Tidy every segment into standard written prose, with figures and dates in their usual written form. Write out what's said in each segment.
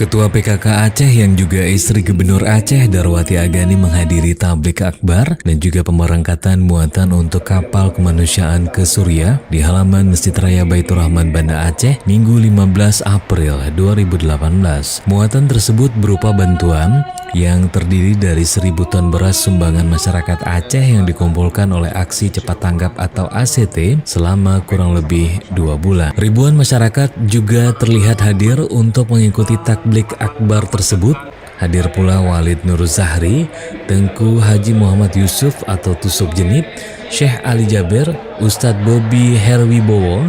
Ketua PKK Aceh yang juga istri Gubernur Aceh Darwati Agani menghadiri tablik akbar dan juga pemberangkatan muatan untuk kapal kemanusiaan ke Suriah di halaman Masjid Raya Baitur Rahman Banda Aceh Minggu 15 April 2018. Muatan tersebut berupa bantuan yang terdiri dari 1.000 ton beras sumbangan masyarakat Aceh yang dikumpulkan oleh Aksi Cepat Tanggap atau ACT selama kurang lebih 2 bulan. Ribuan masyarakat juga terlihat hadir untuk mengikuti tablik akbar tersebut. Hadir pula Walid Nur Zahri, Tengku Haji Muhammad Yusuf atau Tusuk Jenib, Syekh Ali Jaber, Ustadz Bobi Herwibowo,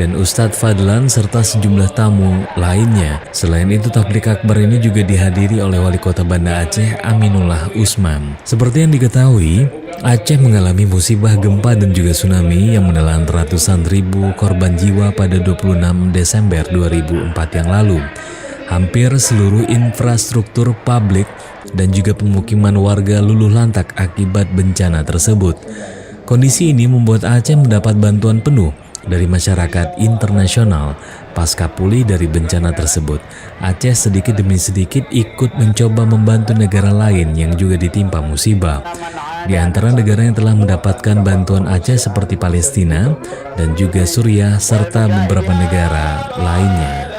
dan Ustadz Fadlan serta sejumlah tamu lainnya. Selain itu, tablik akbar ini juga dihadiri oleh Wali Kota Banda Aceh Aminullah Usman. Seperti yang diketahui, Aceh mengalami musibah gempa dan juga tsunami yang menelan ratusan ribu korban jiwa pada 26 Desember 2004 yang lalu. Hampir seluruh infrastruktur publik dan juga pemukiman warga luluh lantak akibat bencana tersebut. Kondisi ini membuat Aceh mendapat bantuan penuh dari masyarakat internasional. Pasca pulih dari bencana tersebut, Aceh sedikit demi sedikit ikut mencoba membantu negara lain yang juga ditimpa musibah. Di antara negara yang telah mendapatkan bantuan Aceh seperti Palestina dan juga Suriah serta beberapa negara lainnya.